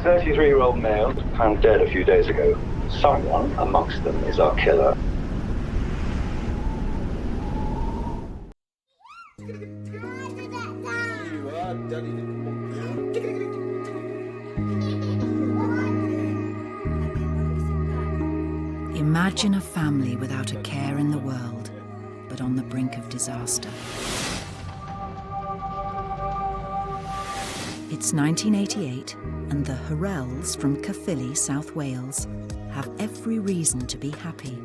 33-year-old male found dead a few days ago. Someone amongst them is our killer. Imagine a family without a care in the world, but on the brink of disaster. It's 1988, and the Hurrells from Caerphilly, South Wales, have every reason to be happy.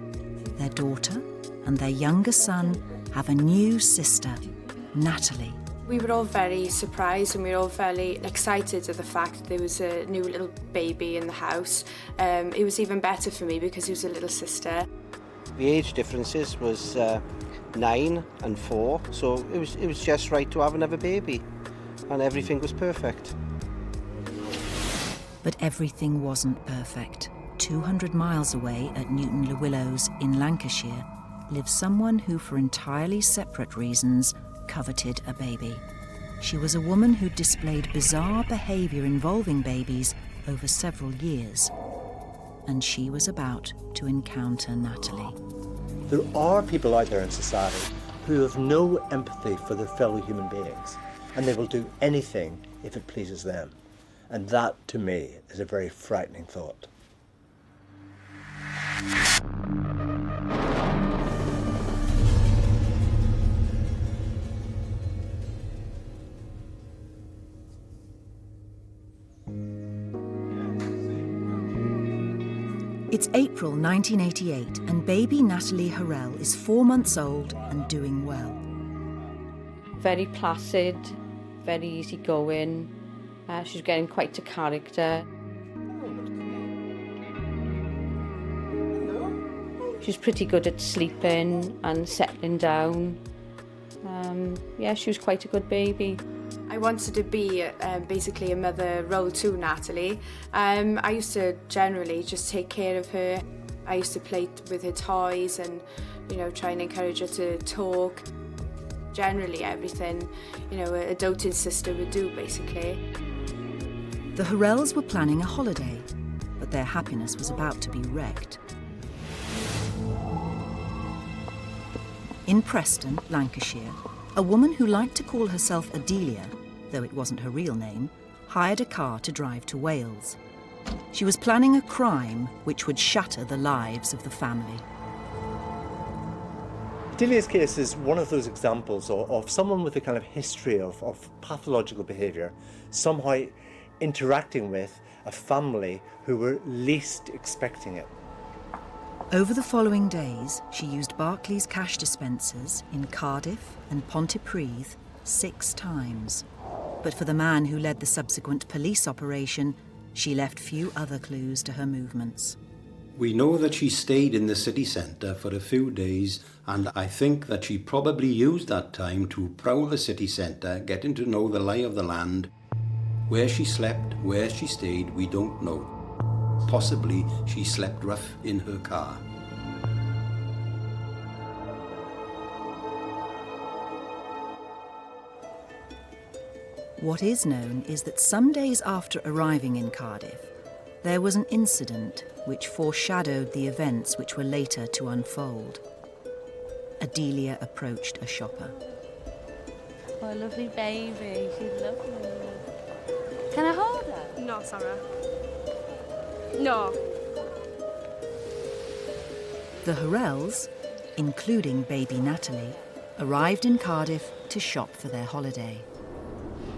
Their daughter and their younger son have a new sister, Natalie. We were all very surprised and we were all very excited at the fact that there was a new little baby in the house. It was even better for me because he was a little sister. The age differences was 9 and 4, so it was just right to have another baby, and everything was perfect. But everything wasn't perfect. 200 miles away at Newton-le-Willows in Lancashire lives someone who, for entirely separate reasons, coveted a baby. She was a woman who displayed bizarre behaviour involving babies over several years. And she was about to encounter Natalie. There are people out there in society who have no empathy for their fellow human beings, and they will do anything if it pleases them. And that, to me, is a very frightening thought. It's April 1988, and baby Natalie Hurrell is 4 months old and doing well. Very placid, very easygoing. She's getting quite a character. She's pretty good at sleeping and settling down. Yeah, she was quite a good baby. I wanted to be basically a mother role to Natalie. I used to generally just take care of her. I used to play with her toys and, try and encourage her to talk. Generally everything, a doting sister would do, basically. The Hurrells were planning a holiday, but their happiness was about to be wrecked. In Preston, Lancashire, a woman who liked to call herself Adelia, though it wasn't her real name, hired a car to drive to Wales. She was planning a crime which would shatter the lives of the family. Adelia's case is one of those examples of someone with a kind of history of pathological behaviour, somehow interacting with a family who were least expecting it. Over the following days, she used Barclays cash dispensers in Cardiff and Pontypridd 6 times. But for the man who led the subsequent police operation, she left few other clues to her movements. We know that she stayed in the city centre for a few days, and I think that she probably used that time to prowl the city centre, getting to know the lie of the land. Where she slept, where she stayed, we don't know. Possibly she slept rough in her car. What is known is that some days after arriving in Cardiff, there was an incident which foreshadowed the events which were later to unfold. Adelia approached a shopper. Oh, lovely baby, she's lovely. Can I hold her? No, Sarah. No. The Hurrells, including baby Natalie, arrived in Cardiff to shop for their holiday.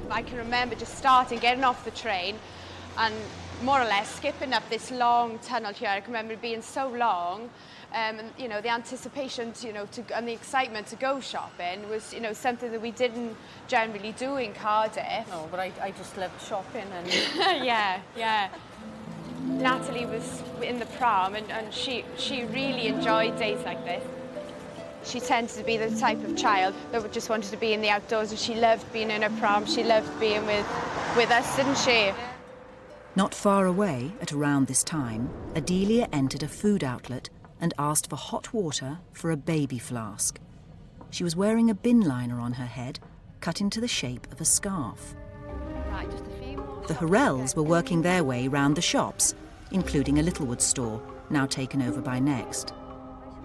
I can remember just starting, getting off the train and more or less skipping up this long tunnel here. I can remember it being so long, and the anticipation, and the excitement to go shopping was, something that we didn't generally do in Cardiff. No, but I just loved shopping and... yeah. Natalie was in the pram and she really enjoyed days like this. She tended to be the type of child that just wanted to be in the outdoors, and she loved being in her pram. She loved being with us, didn't she? Not far away, at around this time, Adelia entered a food outlet and asked for hot water for a baby flask. She was wearing a bin liner on her head, cut into the shape of a scarf. Right, just a few more. The Horrells were working their way round the shops, including a Littlewood store, now taken over by Next.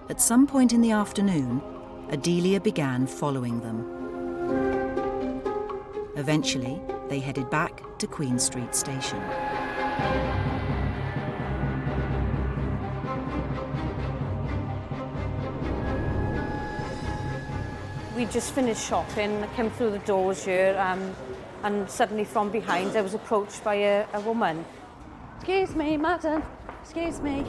At some point in the afternoon, Adelia began following them. Eventually, they headed back to Queen Street Station. We just finished shopping, I came through the doors here, and suddenly from behind I was approached by a woman. Excuse me, madam. Excuse me.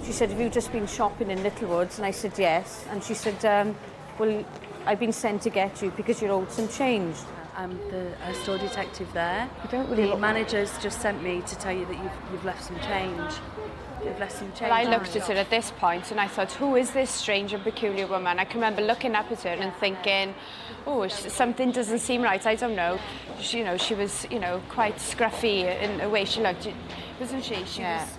She said, have you just been shopping in Littlewoods? And I said, yes. And she said, well, I've been sent to get you because you're owed some change. I'm the store detective there. You don't really The manager's just sent me to tell you that you've left some change. You've left some change. Well, I looked at her at this point and I thought, who is this strange and peculiar woman? I can remember looking up at her and thinking, oh, something doesn't seem right, I don't know. She was, quite scruffy in the way she looked, wasn't she?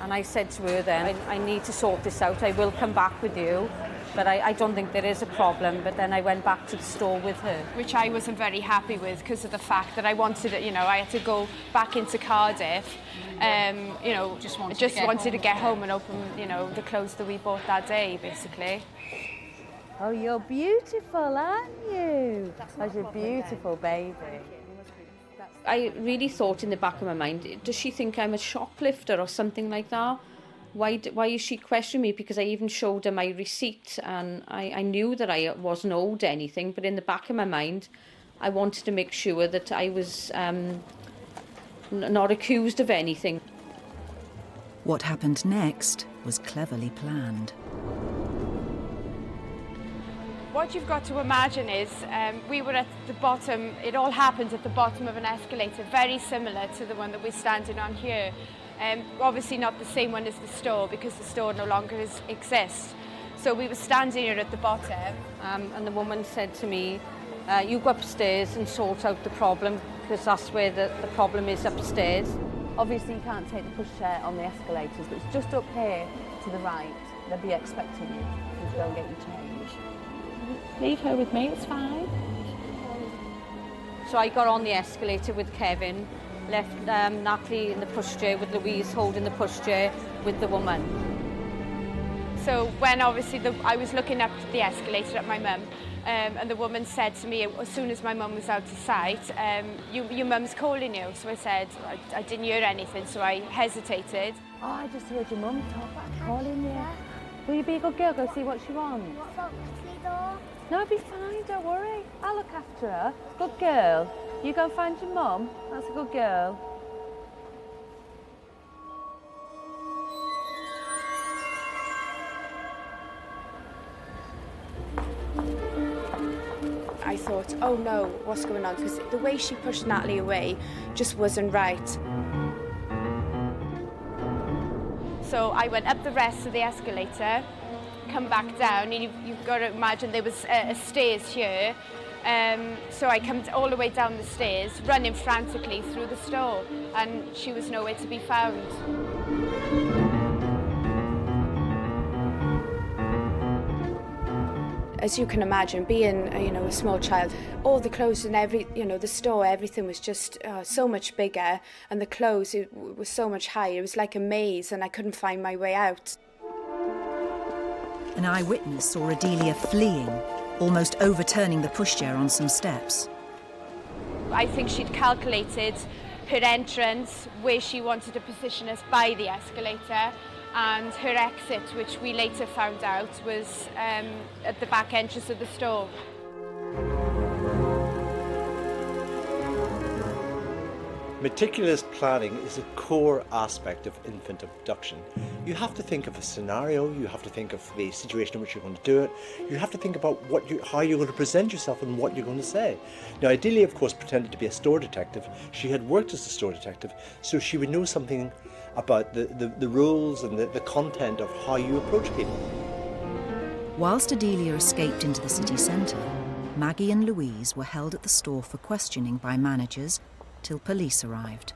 And I said to her then, I need to sort this out, I will come back with you. But I don't think there is a problem. But then I went back to the store with her. Which I wasn't very happy with because of the fact that I wanted, I had to go back into Cardiff. Just wanted to get home and open, the clothes that we bought that day, basically. Oh, you're beautiful, aren't you? Oh, you're beautiful, baby. I really thought in the back of my mind, does she think I'm a shoplifter or something like that? Why is she questioning me? Because I even showed her my receipt and I knew that I wasn't owed anything, but in the back of my mind, I wanted to make sure that I was not accused of anything. What happened next was cleverly planned. What you've got to imagine is we were at the bottom, it all happened at the bottom of an escalator, very similar to the one that we're standing on here. Obviously not the same one as the store because the store no longer exists. So we were standing here at the bottom. And the woman said to me, you go upstairs and sort out the problem because that's where the problem is, upstairs. Obviously you can't take the pushchair on the escalators, but it's just up here to the right. They'll be expecting you to go and get your change. Leave her with me, it's fine. So I got on the escalator with Kevin, left Natalie in the pushchair with Louise holding the pushchair with the woman. So when obviously I was looking up the escalator at my mum, and the woman said to me as soon as my mum was out of sight, your mum's calling you. So I said, I didn't hear anything, so I hesitated. Oh, I just heard your mum calling you. Will you be a good girl, go see what she wants? No, it'll be fine, don't worry. I'll look after her. Good girl. You go and find your mum. That's a good girl. I thought, oh no, what's going on? Because the way she pushed Natalie away just wasn't right. So I went up the rest of the escalator, come back down, and you've got to imagine there was a stairs here. So I come all the way down the stairs, running frantically through the store, and she was nowhere to be found. As you can imagine, being a small child, all the clothes and the store, everything was just so much bigger, and the clothes was so much higher. It was like a maze, and I couldn't find my way out. An eyewitness saw Adelia fleeing, almost overturning the pushchair on some steps. I think she'd calculated her entrance, where she wanted to position us by the escalator, and her exit, which we later found out was at the back entrance of the store. Meticulous planning is a core aspect of infant abduction. You have to think of a scenario, you have to think of the situation in which you're going to do it, you have to think about how you're going to present yourself and what you're going to say. Now, Adelia, of course, pretended to be a store detective. She had worked as a store detective, so she would know something about the rules and the content of how you approach people. Whilst Adelia escaped into the city centre, Maggie and Louise were held at the store for questioning by managers till police arrived.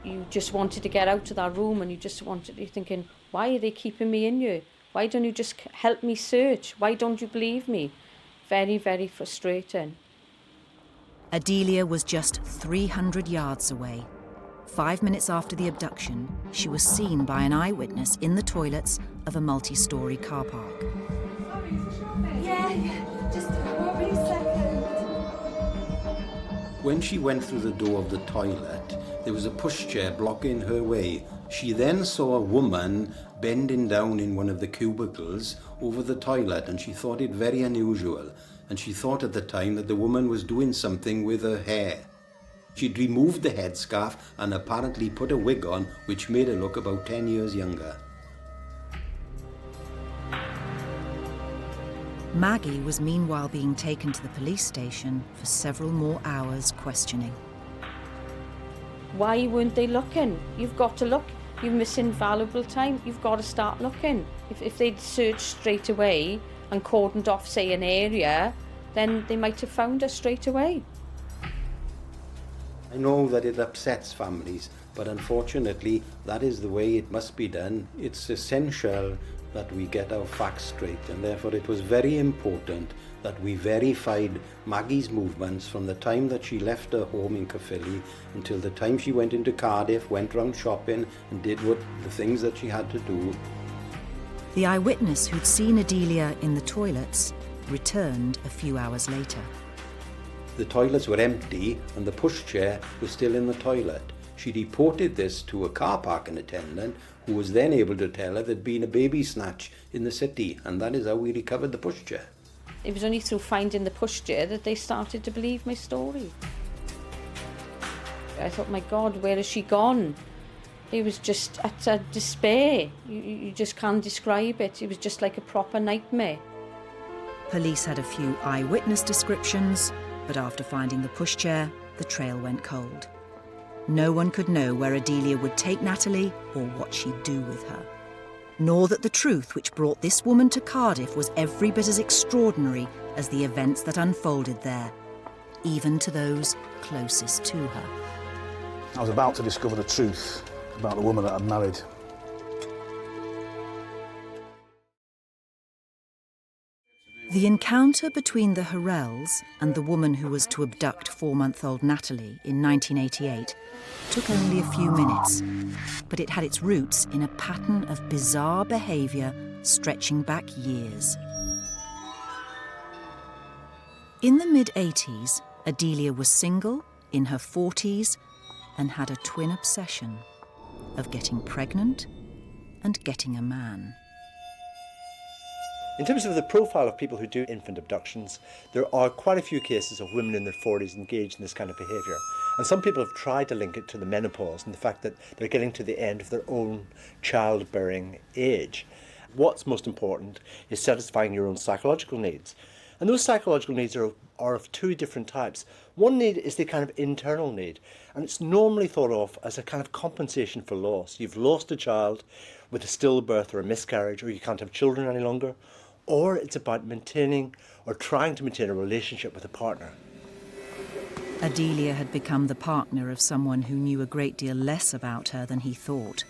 You just wanted to get out of that room, and you're thinking, why are they keeping me in here? Why don't you just help me search? Why don't you believe me? Very, very frustrating. Adelia was just 300 yards away, 5 minutes after the abduction, she was seen by an eyewitness in the toilets of a multi-storey car park. Yeah, just wait a second. When she went through the door of the toilet, there was a pushchair blocking her way. She then saw a woman bending down in one of the cubicles over the toilet, and she thought it very unusual. And she thought at the time that the woman was doing something with her hair. She'd removed the headscarf and apparently put a wig on, which made her look about 10 years younger. Maggie was meanwhile being taken to the police station for several more hours questioning. Why weren't they looking? You've got to look. You're missing valuable time. You've got to start looking. If they'd searched straight away and cordoned off, say, an area, then they might have found her straight away. I know that it upsets families, but unfortunately, that is the way it must be done. It's essential that we get our facts straight, and therefore it was very important that we verified Maggie's movements from the time that she left her home in Caerphilly until the time she went into Cardiff, went round shopping and did the things that she had to do. The eyewitness who'd seen Adelia in the toilets returned a few hours later. The toilets were empty and the pushchair was still in the toilet. She reported this to a car parking attendant who was then able to tell her there'd been a baby snatch in the city, and that is how we recovered the pushchair. It was only through finding the pushchair that they started to believe my story. I thought, my God, where has she gone? It was just utter despair. You just can't describe it. It was just like a proper nightmare. Police had a few eyewitness descriptions, but after finding the pushchair, the trail went cold. No one could know where Adelia would take Natalie or what she'd do with her. Nor that the truth which brought this woman to Cardiff was every bit as extraordinary as the events that unfolded there, even to those closest to her. I was about to discover the truth about the woman that I'd married. The encounter between the Horrells and the woman who was to abduct 4-month-old Natalie in 1988 took only a few minutes, but it had its roots in a pattern of bizarre behaviour stretching back years. In the mid-80s, Adelia was single, in her 40s, and had a twin obsession of getting pregnant and getting a man. In terms of the profile of people who do infant abductions, there are quite a few cases of women in their 40s engaged in this kind of behaviour. And some people have tried to link it to the menopause and the fact that they're getting to the end of their own childbearing age. What's most important is satisfying your own psychological needs. And those psychological needs are of two different types. One need is the kind of internal need, and it's normally thought of as a kind of compensation for loss. You've lost a child with a stillbirth or a miscarriage, or you can't have children any longer, or it's about maintaining or trying to maintain a relationship with a partner. Adelia had become the partner of someone who knew a great deal less about her than he thought.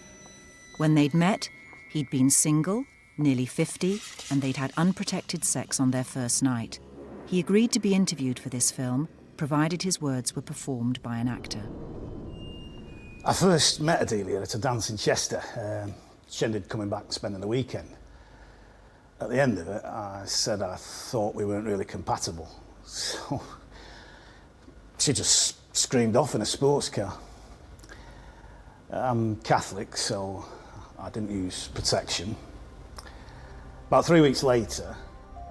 When they'd met, he'd been single, nearly 50, and they'd had unprotected sex on their first night. He agreed to be interviewed for this film, provided his words were performed by an actor. I first met Adelia at a dance in Chester. She ended coming back and spending the weekend. At the end of it, I said I thought we weren't really compatible. So she just screamed off in a sports car. I'm Catholic, so I didn't use protection. About 3 weeks later,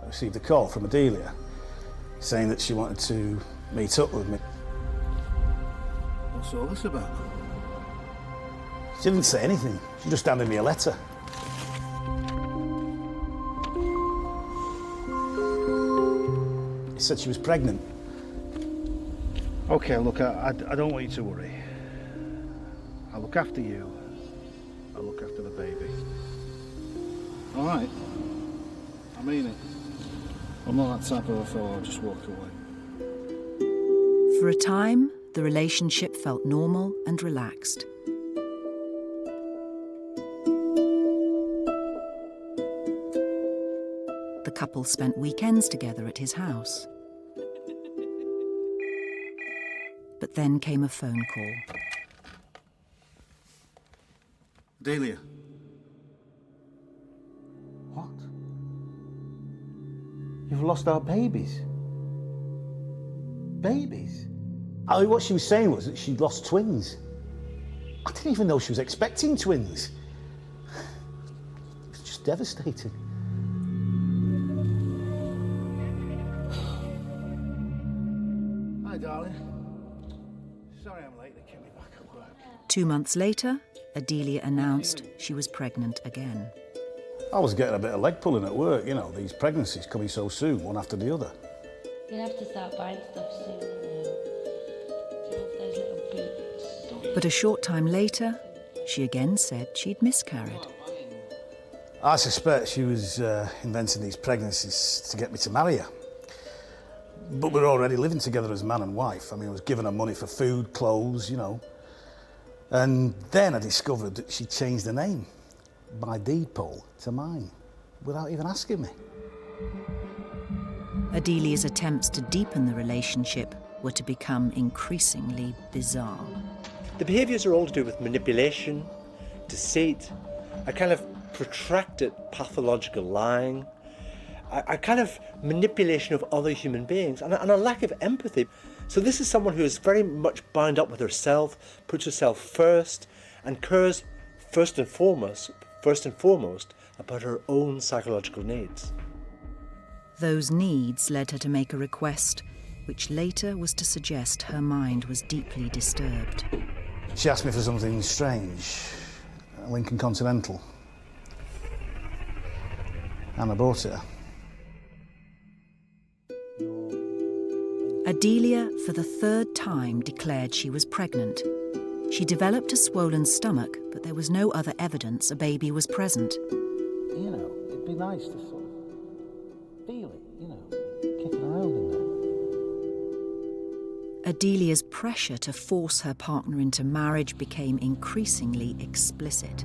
I received a call from Adelia saying that she wanted to meet up with me. What's all this about? She didn't say anything. She just handed me a letter. It said she was pregnant. Okay, look, I don't want you to worry. I'll look after you. I'll look after the baby. All right. I mean it. I'm not that type of a fellow, I'll just walk away. For a time, the relationship felt normal and relaxed. The couple spent weekends together at his house. But then came a phone call. Adelia. What? You've lost our babies? Babies? I mean, what she was saying was that she'd lost twins. I didn't even know she was expecting twins. It was just devastating. Hi, darling. Sorry I'm late. They kept me back at work. 2 months later, Adelia announced she was pregnant again. I was getting a bit of leg pulling at work, you know, these pregnancies coming so soon, one after the other. You'll have to start buying stuff soon. Those little boots. But a short time later, she again said she'd miscarried. I suspect she was inventing these pregnancies to get me to marry her. But we're already living together as man and wife. I mean, I was giving her money for food, clothes, you know. And then I discovered that she changed her name by deed poll to mine without even asking me. Adelia's attempts to deepen the relationship were to become increasingly bizarre. The behaviours are all to do with manipulation, deceit, a kind of protracted pathological lying, a kind of manipulation of other human beings, and a lack of empathy. So this is someone who is very much bound up with herself, puts herself first, and cares first and foremost about her own psychological needs. Those needs led her to make a request, which later was to suggest her mind was deeply disturbed. She asked me for something strange, a Lincoln Continental. And I bought it. Adelia, for the third time, declared she was pregnant. She developed a swollen stomach, but there was no other evidence a baby was present. You know, it'd be nice to sort of feel it, you know, kicking around in there. Adelia's pressure to force her partner into marriage became increasingly explicit.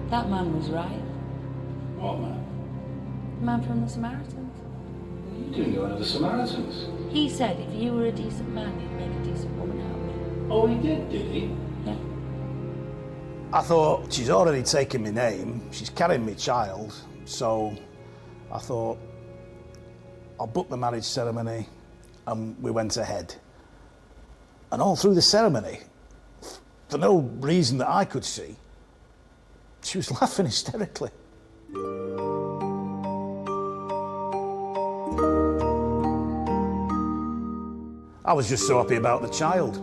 That man was right. What man? The man from the Samaritans. You didn't go into the Samaritans. He said if you were a decent man, you'd make a decent woman out of me. Oh, he did he? Yeah. I thought, she's already taken my name, she's carrying my child, so I thought, I'll book the marriage ceremony, and we went ahead. And all through the ceremony, for no reason that I could see, she was laughing hysterically. I was just so happy about the child.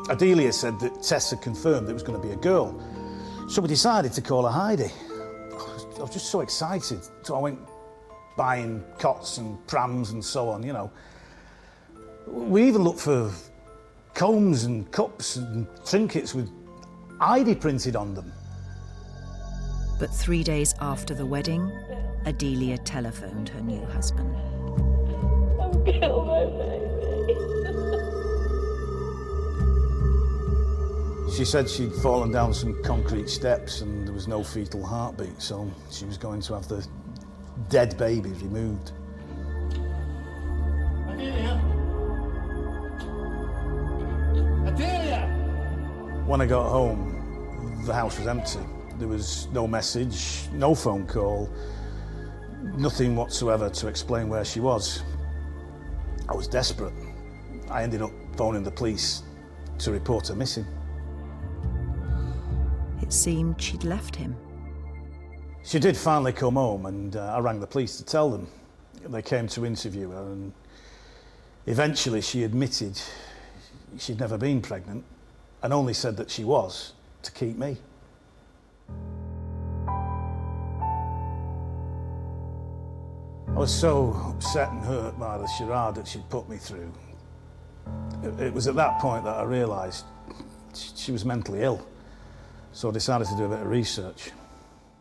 Adelia said that Tess had confirmed it was going to be a girl. So we decided to call her Heidi. I was just so excited. So I went buying cots and prams and so on, you know. We even looked for combs and cups and trinkets with Heidi printed on them. But 3 days after the wedding, Adelia telephoned her new husband. Don't kill my baby. She said she'd fallen down some concrete steps and there was no fetal heartbeat, so she was going to have the dead baby removed. Adelia! Adelia! When I got home, the house was empty. There was no message, no phone call, nothing whatsoever to explain where she was. I was desperate. I ended up phoning the police to report her missing. It seemed she'd left him. She did finally come home, and I rang the police to tell them. They came to interview her, and eventually she admitted she'd never been pregnant and only said that she was to keep me. I was so upset and hurt by the charade that she'd put me through. It was at that point that I realised she was mentally ill, so I decided to do a bit of research.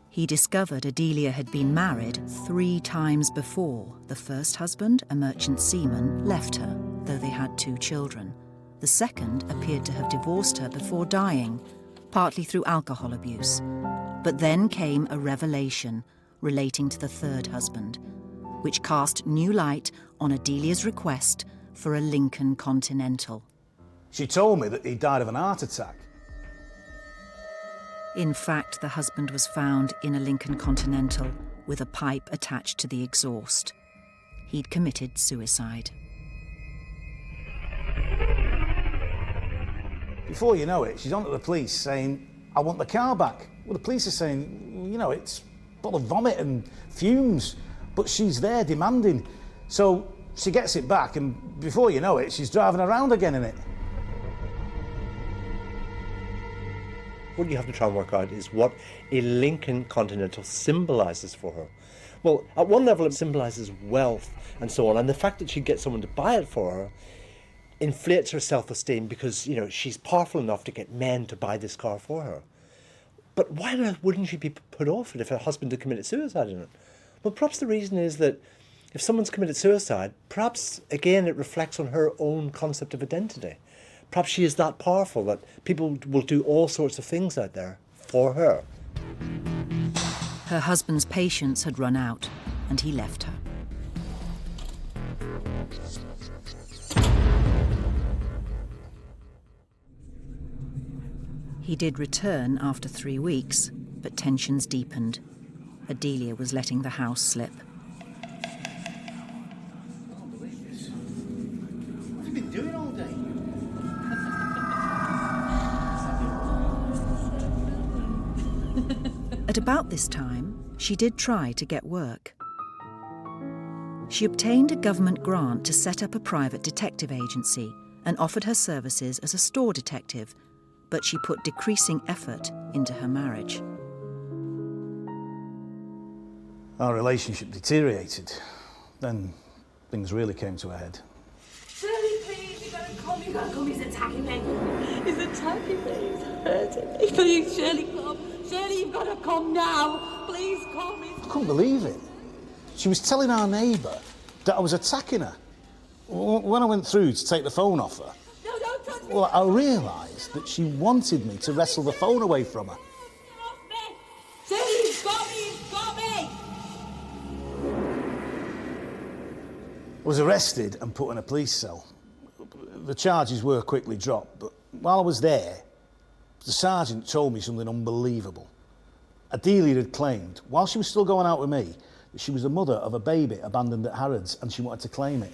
He discovered Adelia had been married 3 times before. The first husband, a merchant seaman, left her, though they had 2 children. The second appeared to have divorced her before dying, partly through alcohol abuse. But then came a revelation relating to the third husband, which cast new light on Adelia's request for a Lincoln Continental. She told me that he died of an heart attack. In fact, the husband was found in a Lincoln Continental with a pipe attached to the exhaust. He'd committed suicide. Before you know it, she's on to the police saying, I want the car back. Well, the police are saying, you know, it's full of vomit and fumes, but she's there demanding. So she gets it back, and before you know it, she's driving around again in it. What you have to try and work out is what a Lincoln Continental symbolises for her. Well, at one level it symbolises wealth and so on, and the fact that she gets someone to buy it for her inflates her self-esteem because, you know, she's powerful enough to get men to buy this car for her. But why on earth wouldn't she be put off it if her husband had committed suicide in it? Well, perhaps the reason is that if someone's committed suicide, perhaps, again, it reflects on her own concept of identity. Perhaps she is that powerful that people will do all sorts of things out there for her. Her husband's patience had run out, and he left her. He did return after 3 weeks, but tensions deepened. Adelia was letting the house slip. What have you been doing all day? At about this time, she did try to get work. She obtained a government grant to set up a private detective agency and offered her services as a store detective, but she put decreasing effort into her marriage. Our relationship deteriorated. Then things really came to a head. Shirley, please, you gotta come, he's attacking me. He's attacking me, he's hurting me. Please, Shirley, come. Shirley, you've gotta come now. Please come. I couldn't believe it. She was telling our neighbour that I was attacking her. When I went through to take the phone off her, No, don't touch me. well, I realised that she wanted me to wrestle the phone away from her. Get off me. Shirley, he's got me, he's got me. I was arrested and put in a police cell. The charges were quickly dropped, but while I was there, the sergeant told me something unbelievable. Adelia had claimed, while she was still going out with me, that she was the mother of a baby abandoned at Harrods and she wanted to claim it.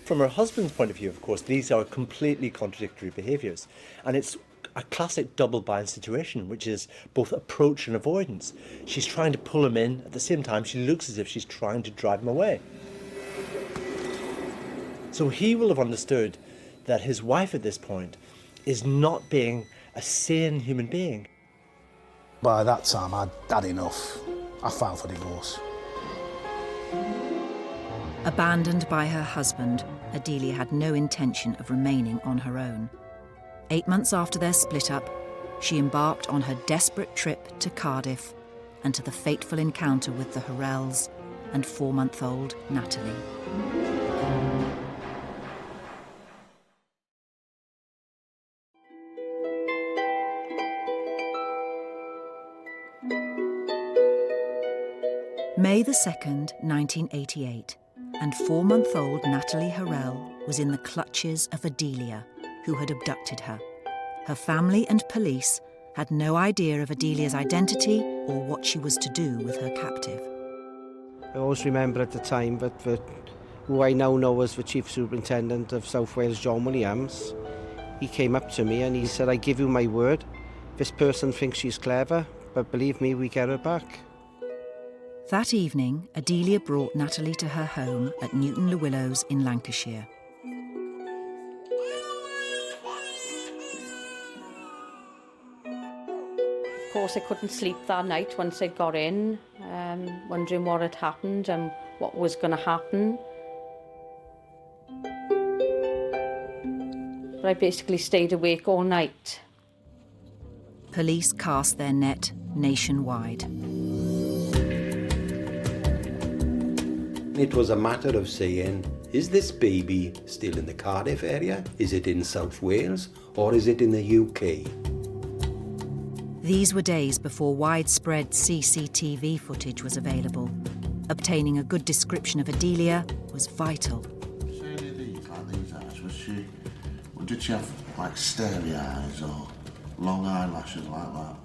From her husband's point of view, of course, these are completely contradictory behaviours. And it's a classic double-bind situation, which is both approach and avoidance. She's trying to pull him in, at the same time she looks as if she's trying to drive him away. So he will have understood that his wife at this point is not being a sane human being. By that time, I'd had enough. I filed for divorce. Abandoned by her husband, Adelia had no intention of remaining on her own. 8 months after their split-up, she embarked on her desperate trip to Cardiff and to the fateful encounter with the Horrells and 4-month-old Natalie. May the 2nd, 1988, and 4-month-old Natalie Horrell was in the clutches of Adelia, who had abducted her. Her family and police had no idea of Adelia's identity or what she was to do with her captive. I always remember at the time that who I now know as the Chief Superintendent of South Wales, John Williams, he came up to me and he said, I give you my word, this person thinks she's clever, but believe me, we get her back. That evening, Adelia brought Natalie to her home at Newton Le Willows in Lancashire. Of course, I couldn't sleep that night once I got in, wondering what had happened and what was going to happen. But I basically stayed awake all night. Police cast their net nationwide. It was a matter of saying, is this baby still in the Cardiff area? Is it in South Wales? Or is it in the UK? These were days before widespread CCTV footage was available. Obtaining a good description of Adelia was vital. Shirley Lee found these eyes. Was Did she have, like, starey eyes or long eyelashes like that?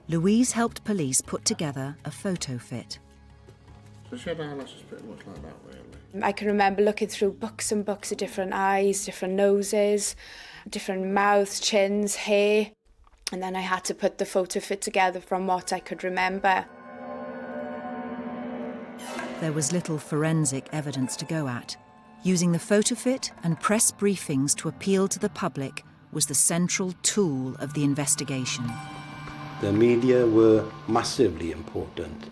Louise helped police put together a photo fit. So she had eyelashes pretty much like that, really? I can remember looking through books and books of different eyes, different noses, different mouths, chins, hair, and then I had to put the photo fit together from what I could remember. There was little forensic evidence to go at. Using the photo fit and press briefings to appeal to the public was the central tool of the investigation. The media were massively important.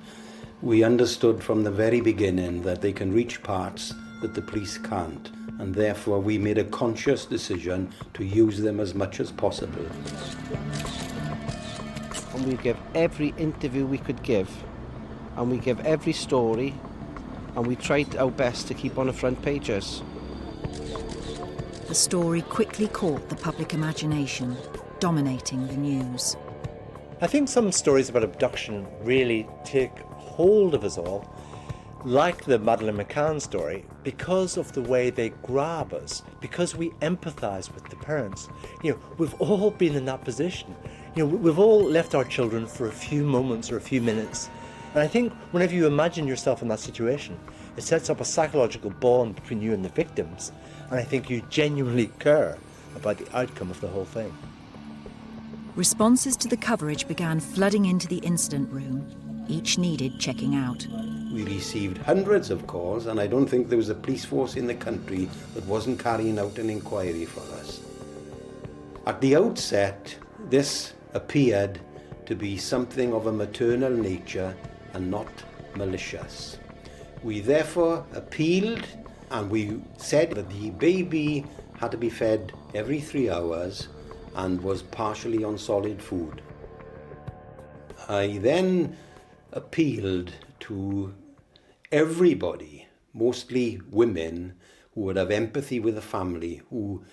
We understood from the very beginning that they can reach parts that the police can't, and therefore we made a conscious decision to use them as much as possible. And we give every interview we could give, and we give every story, and we tried our best to keep on the front pages. The story quickly caught the public imagination, dominating the news. I think some stories about abduction really take hold of us all, like the Madeleine McCann story, because of the way they grab us, because we empathise with the parents. You know, we've all been in that position. You know, we've all left our children for a few moments or a few minutes. And I think whenever you imagine yourself in that situation, it sets up a psychological bond between you and the victims. And I think you genuinely care about the outcome of the whole thing. Responses to the coverage began flooding into the incident room. Each needed checking out. We received hundreds of calls, and I don't think there was a police force in the country that wasn't carrying out an inquiry for us. At the outset, this appeared to be something of a maternal nature and not malicious. We therefore appealed, and we said that the baby had to be fed every 3 hours and was partially on solid food. I then appealed to everybody, mostly women, who would have empathy with the family, who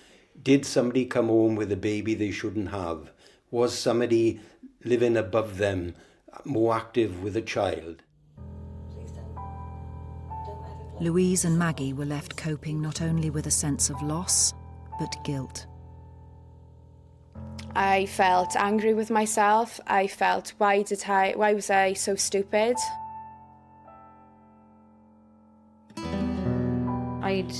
did somebody come home with a baby they shouldn't have? Was somebody living above them, more active with a child? Louise and Maggie were left coping not only with a sense of loss, but guilt. I felt angry with myself. I felt, why was I so stupid? I'd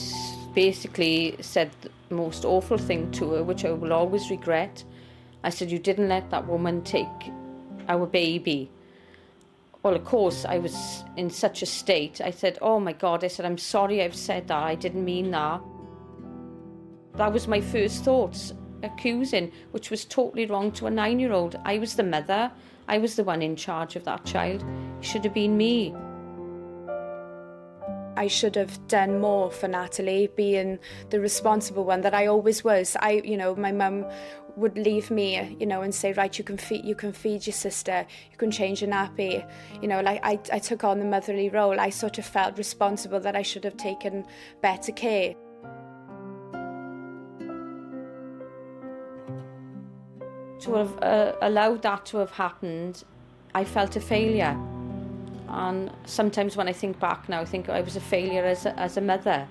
basically said the most awful thing to her, which I will always regret. I said, you didn't let that woman take our baby. Well, of course, I was in such a state. I said, oh my God, I said, I'm sorry I've said that. I didn't mean that. That was my first thoughts, accusing, which was totally wrong to a 9-year-old. I was the mother. I was the one in charge of that child. It should have been me. I should have done more for Natalie, being the responsible one that I always was. My mum would leave me, and say, right, you can feed your sister, you can change your nappy. I took on the motherly role. I sort of felt responsible that I should have taken better care. To have allowed that to have happened, I felt a failure. And sometimes when I think back now, I think I was a failure as a mother.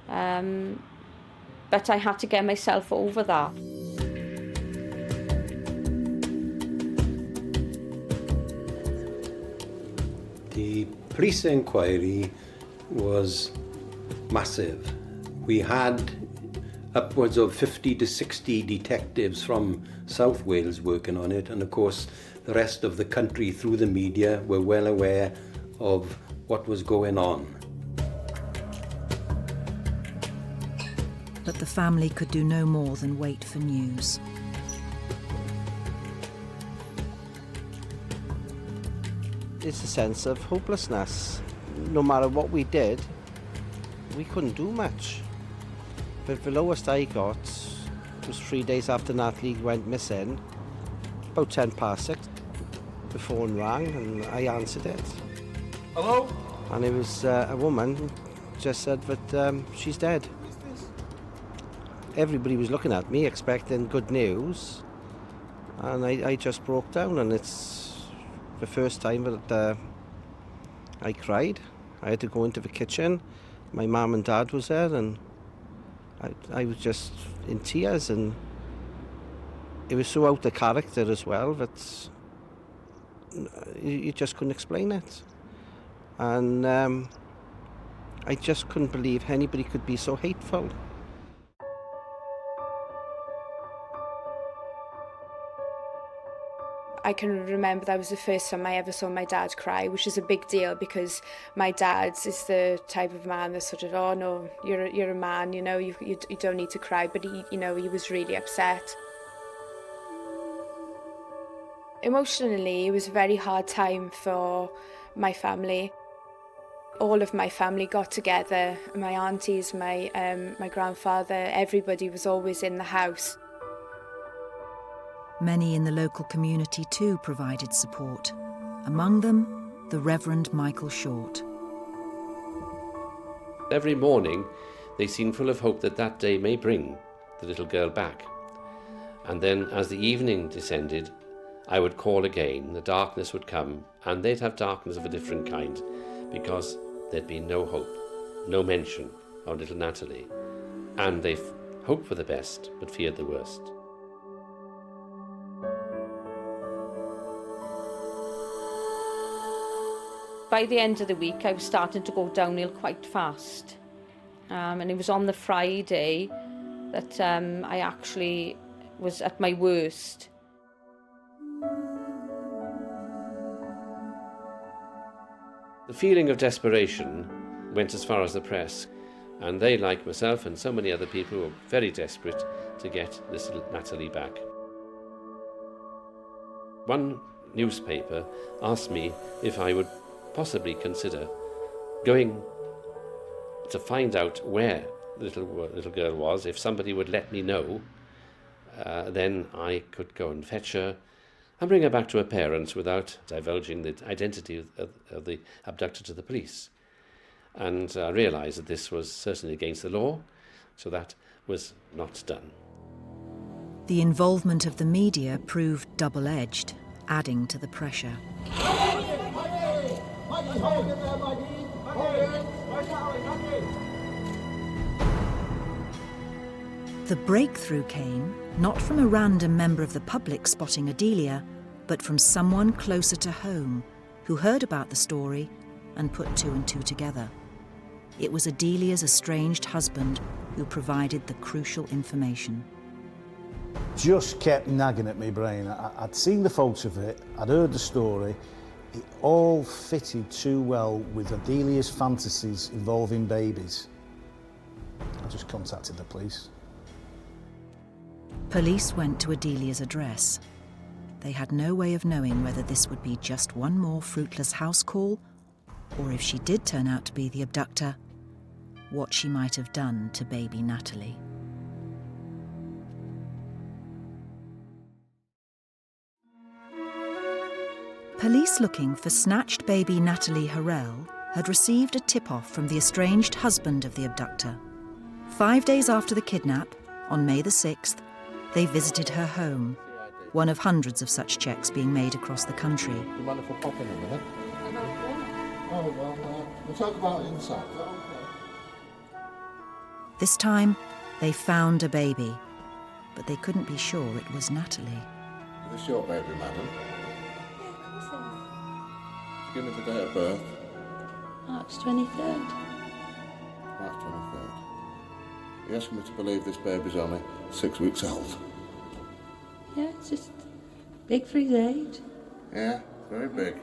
But I had to get myself over that. The police inquiry was massive. We had upwards of 50 to 60 detectives from South Wales working on it, and of course the rest of the country through the media were well aware of what was going on. But the family could do no more than wait for news. It's a sense of hopelessness. No matter what we did, we couldn't do much. But the lowest I got was 3 days after Natalie went missing, about 6:10. The phone rang and I answered it. Hello? And it was a woman who just said that she's dead. Everybody was looking at me expecting good news, and I just broke down, and it's the first time that I cried. I had to go into the kitchen. My mum and dad was there, and I was just in tears, and it was so out of character as well that you just couldn't explain it. And I just couldn't believe anybody could be so hateful. I can remember that was the first time I ever saw my dad cry, which is a big deal because my dad is the type of man that sort of, oh no, you're a man, you know, you don't need to cry. But he was really upset. Emotionally, it was a very hard time for my family. All of my family got together, my aunties, my grandfather, everybody was always in the house. Many in the local community too provided support. Among them, the Reverend Michael Short. Every morning, they seem full of hope that that day may bring the little girl back. And then, as the evening descended, I would call again, the darkness would come, and they'd have darkness of a different kind, because there'd been no hope, no mention of little Natalie. And they hoped for the best, but feared the worst. By the end of the week, I was starting to go downhill quite fast. And it was on the Friday that I actually was at my worst. The feeling of desperation went as far as the press, and they, like myself and so many other people, were very desperate to get this little Natalie back. One newspaper asked me if I would possibly consider going to find out where the little girl was. If somebody would let me know, then I could go and fetch her and bring her back to her parents without divulging the identity of the abductor to the police. And I realised that this was certainly against the law, so that was not done. The involvement of the media proved double-edged, adding to the pressure. The breakthrough came not from a random member of the public spotting Adelia, but from someone closer to home who heard about the story and put two and two together. It was Adelia's estranged husband who provided the crucial information. Just kept nagging at me brain. I'd seen the photo of it, I'd heard the story. It all fitted too well with Adelia's fantasies involving babies. I just contacted the police. Police went to Adelia's address. They had no way of knowing whether this would be just one more fruitless house call, or if she did turn out to be the abductor, what she might have done to baby Natalie. Police looking for snatched baby Natalie Harrell had received a tip-off from the estranged husband of the abductor. 5 days after the kidnap, on May the 6th, they visited her home, one of hundreds of such checks being made across the country. Do you mind if I pop in a minute? Oh, well, we'll talk about it inside. This time, they found a baby, but they couldn't be sure it was Natalie. Is this your baby, madam? Give me the date of birth. March 23rd. March 23rd. You're asking me to believe this baby's only 6 weeks old? Yeah, it's just big for his age. Yeah, very big.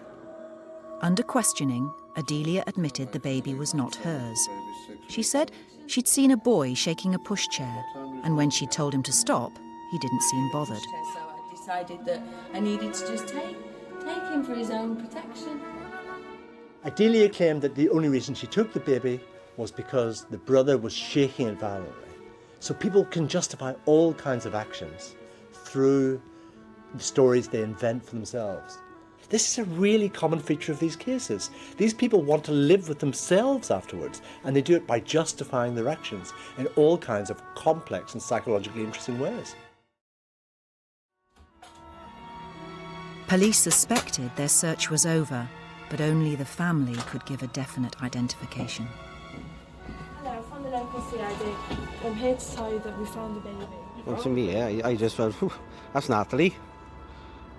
Under questioning, Adelia admitted the baby was not hers. She said she'd seen a boy shaking a pushchair, and when she told him to stop, he didn't seem bothered. So I decided that I needed to just take him for his own protection. Adelia claimed that the only reason she took the baby was because the brother was shaking it violently. So people can justify all kinds of actions through the stories they invent for themselves. This is a really common feature of these cases. These people want to live with themselves afterwards, and they do it by justifying their actions in all kinds of complex and psychologically interesting ways. Police suspected their search was over, but only the family could give a definite identification. Hello, from the local CID. I'm here to tell you that we found the baby. Well, to me, I just felt, "Whew, that's Natalie."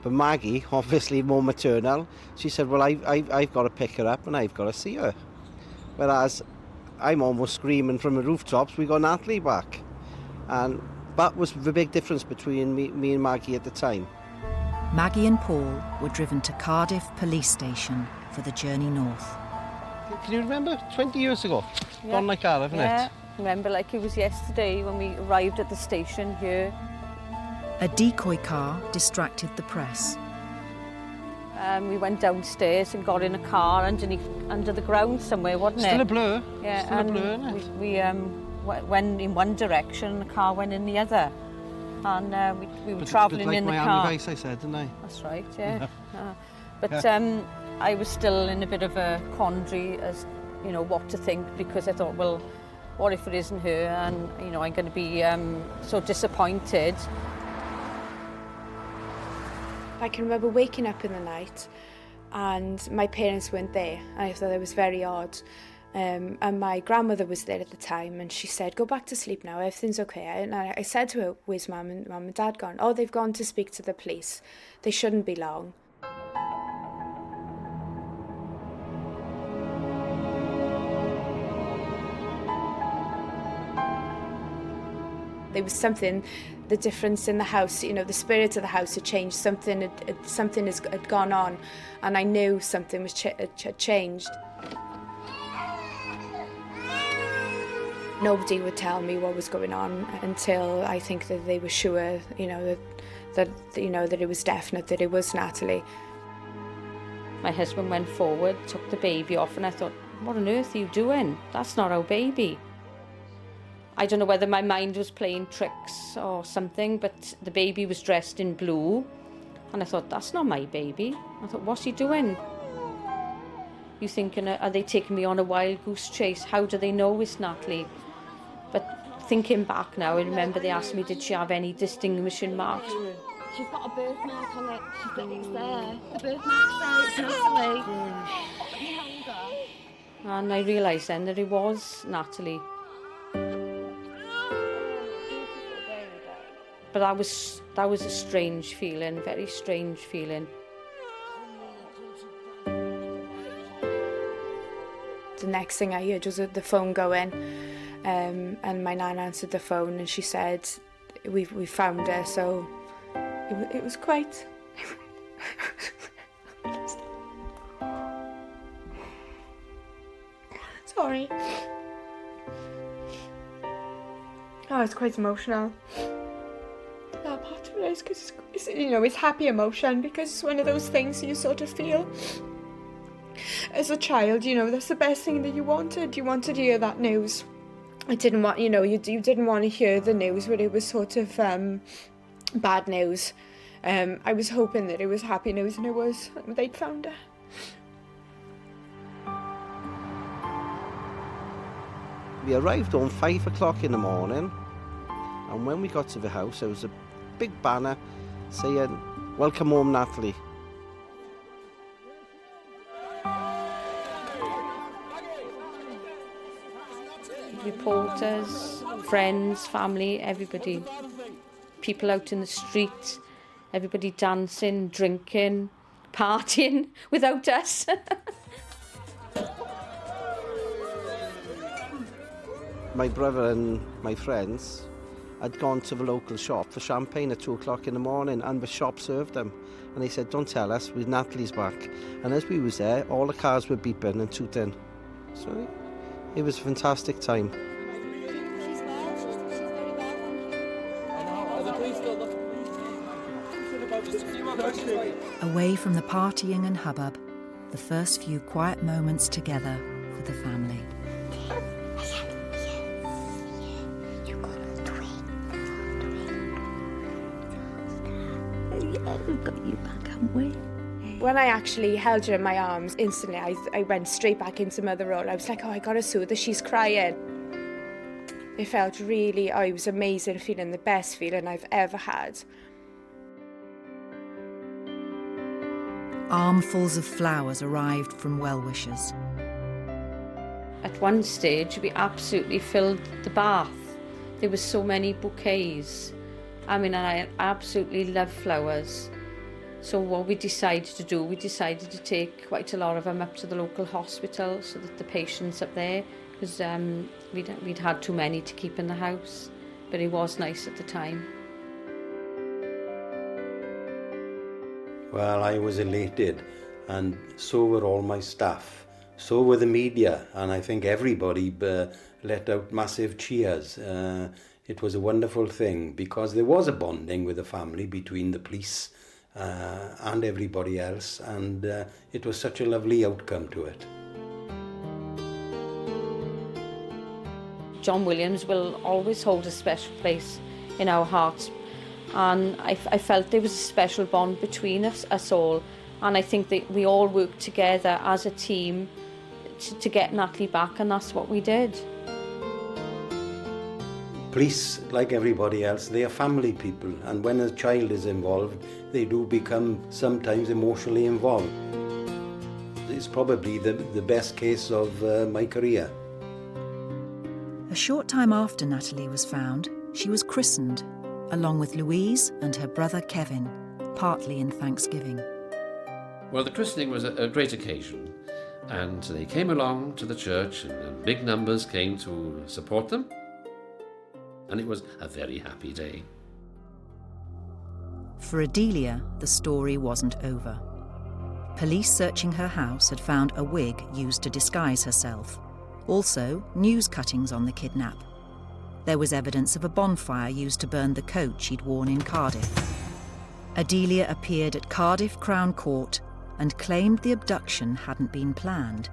But Maggie, obviously more maternal, she said, well, I've got to pick her up and I've got to see her. Whereas I'm almost screaming from the rooftops, we got Natalie back. And that was the big difference between me and Maggie at the time. Maggie and Paul were driven to Cardiff Police Station for the journey north. Can you remember 20 years ago? Yeah. Gone like that, haven't Yeah, it? remember like it was yesterday when we arrived at the station here. A decoy car distracted the press. We went downstairs and got in a car under the ground somewhere, wasn't it? Still a blur. Yeah, Still and a blur, isn't it? we went in one direction and the car went in the other. And we were travelling like in the Miami car. Vice, I said, didn't I? That's right, yeah. But I was still in a bit of a quandary as, you know, what to think, because I thought, well, what if it isn't her? And, you know, I'm going to be so disappointed. I can remember waking up in the night and my parents weren't there. I thought it was very odd. And my grandmother was there at the time and she said, go back to sleep now, everything's okay. And I said to her, where's mum and dad gone? Oh, they've gone to speak to the police. They shouldn't be long. There was something, the difference in the house, you know, the spirit of the house had changed. Something had gone on, and I knew something was had changed. Nobody would tell me what was going on until I think that they were sure, you know, that it was definite that it was Natalie. My husband went forward, took the baby off, and I thought, what on earth are you doing? That's not our baby. I don't know whether my mind was playing tricks or something, but the baby was dressed in blue. And I thought, that's not my baby. I thought, what's he doing? You thinking, are they taking me on a wild goose chase? How do they know it's Natalie? But thinking back now, I remember they asked me, did she have any distinguishing marks? She's got a birthmark on it. It's there. The birthmark's there. It's Natalie. And I realised then that it was Natalie. But that was a strange feeling, very strange feeling. The next thing I heard was the phone going, and my nan answered the phone and she said, we found her, so it was quite... Sorry. Oh, it's quite emotional. That part of it is because it's, you know, it's happy emotion, because it's one of those things you sort of feel as a child, you know, that's the best thing that you wanted. You wanted to hear that news. I didn't want, you know, you didn't want to hear the news where it was sort of bad news. I was hoping that it was happy news, and it was. They'd found her. We arrived home 5 o'clock in the morning, and when we got to the house, there was a big banner saying, "Welcome home, Natalie." Reporters, friends, family, everybody. People out in the street, everybody dancing, drinking, partying without us. My brother and my friends had gone to the local shop for champagne at 2 o'clock in the morning, and the shop served them. And they said, don't tell us, with Natalie's back. And as we was there, all the cars were beeping and tooting. So it was a fantastic time. Away from the partying and hubbub, the first few quiet moments together for the family. We've got you back, haven't we? When I actually held her in my arms, instantly I went straight back into mother role. I was like, oh, I gotta soothe her, she's crying. It felt really, it was amazing feeling, the best feeling I've ever had. Armfuls of flowers arrived from well-wishers. At one stage, we absolutely filled the bath. there were so many bouquets. I mean, I absolutely love flowers. So what we decided to do, we decided to take quite a lot of them up to the local hospital so that the patients up there, because we'd had too many to keep in the house, but it was nice at the time. Well, I was elated, and so were all my staff. So were the media, and I think everybody let out massive cheers. It was a wonderful thing because there was a bonding with the family between the police and everybody else, and it was such a lovely outcome to it. John Williams will always hold a special place in our hearts, and I felt there was a special bond between us all, and I think that we all worked together as a team to get Natalie back, and that's what we did. Police, like everybody else, they are family people, and when a child is involved, they do become sometimes emotionally involved. It's probably the best case of my career. A short time after Natalie was found, she was christened, along with Louise and her brother Kevin, partly in thanksgiving. Well, the christening was a great occasion, and they came along to the church, and big numbers came to support them. And it was a very happy day. For Adelia, the story wasn't over. Police searching her house had found a wig used to disguise herself. Also, news cuttings on the kidnap. There was evidence of a bonfire used to burn the coat she'd worn in Cardiff. Adelia appeared at Cardiff Crown Court and claimed the abduction hadn't been planned.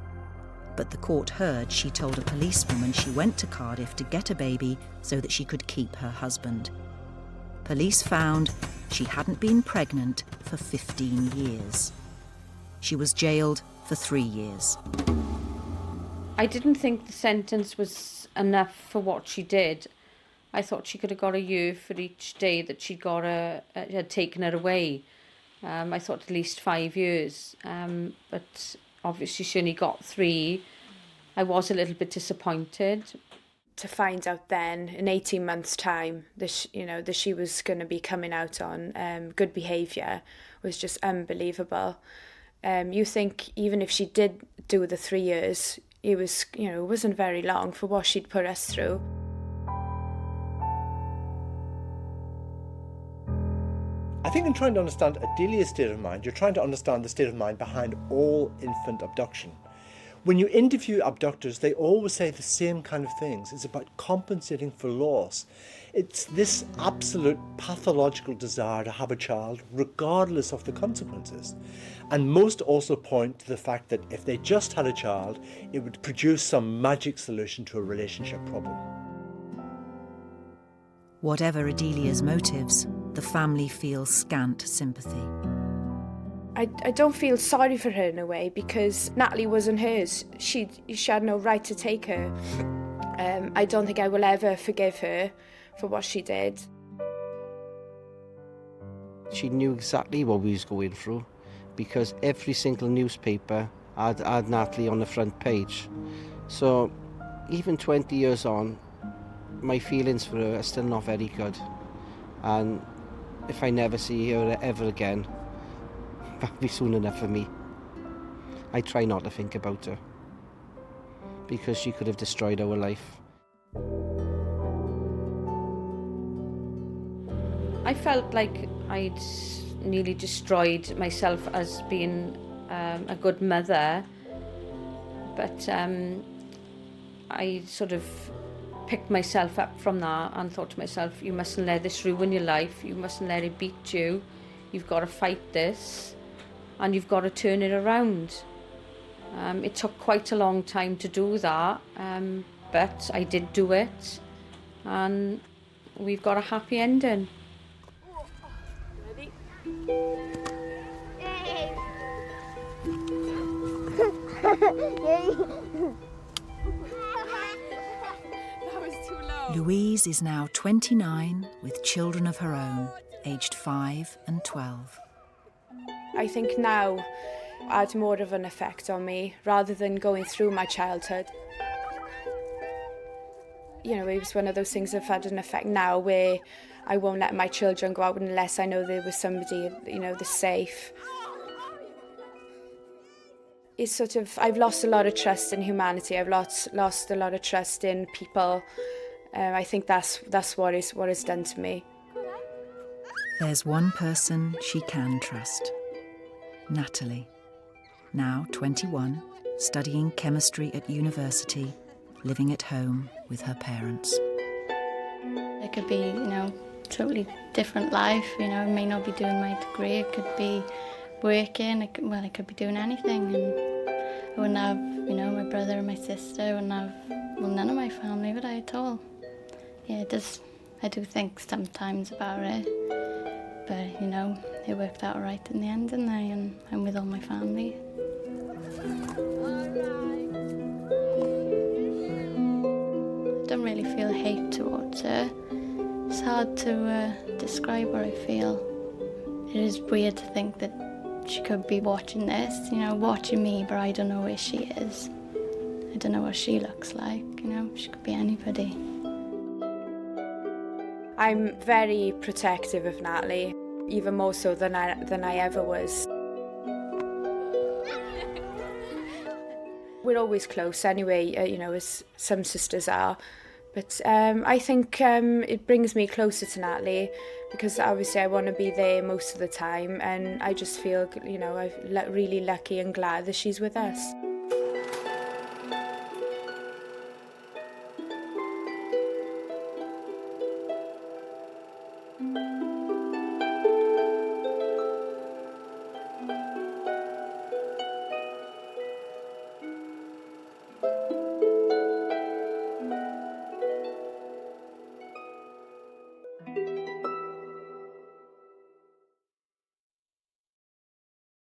But the court heard she told a policewoman she went to Cardiff to get a baby so that she could keep her husband. Police found she hadn't been pregnant for 15 years. She was jailed for 3 years. I didn't think the sentence was enough for what she did. I thought she could have got a year for each day that she'd had taken her away. I thought at least 5 years, but obviously she only got 3. I was a little bit disappointed. To find out then, in 18 months' time, that she was going to be coming out on good behaviour was just unbelievable. You think even if she did do the 3 years, it wasn't very long for what she'd put us through. I think in trying to understand Adelia's state of mind, you're trying to understand the state of mind behind all infant abduction. When you interview abductors, they always say the same kind of things. It's about compensating for loss. It's this absolute pathological desire to have a child, regardless of the consequences. And most also point to the fact that if they just had a child, it would produce some magic solution to a relationship problem. Whatever Adelia's motives, the family feels scant sympathy. I don't feel sorry for her in a way because Natalie wasn't hers. She had no right to take her. I don't think I will ever forgive her for what she did. She knew exactly what we was going through because every single newspaper had Natalie on the front page. So even 20 years on, my feelings for her are still not very good. And if I never see her ever again, that'll be soon enough for me. I try not to think about her because she could have destroyed our life. I felt like I'd nearly destroyed myself as being a good mother, but I sort of picked myself up from that and thought to myself, you mustn't let this ruin your life, you mustn't let it beat you, you've got to fight this and you've got to turn it around. It took quite a long time to do that, but I did do it and we've got a happy ending. Ready? Louise is now 29 with children of her own, aged 5 and 12. I think now had more of an effect on me rather than going through my childhood. You know, it was one of those things that have had an effect now where I won't let my children go out unless I know there was somebody, you know, that's safe. It's sort of, I've lost a lot of trust in humanity. I've lost a lot of trust in people. I think that's what it's done to me. There's one person she can trust. Natalie, now 21, studying chemistry at university, living at home with her parents. It could be, you know, totally different life. You know, I may not be doing my degree. It could be working. I could be doing anything. And I wouldn't have, you know, my brother and my sister. I wouldn't have, well, none of my family would I at all. Yeah, I do think sometimes about it. But, you know, it worked out all right in the end, didn't they? And I'm with all my family. I don't really feel hate towards her. It's hard to describe what I feel. It is weird to think that she could be watching this, you know, watching me, but I don't know where she is. I don't know what she looks like, you know, she could be anybody. I'm very protective of Natalie, even more so than I ever was. We're always close anyway, you know, as some sisters are. But I think it brings me closer to Natalie because obviously I want to be there most of the time, and I just feel, you know, I'm really lucky and glad that she's with us.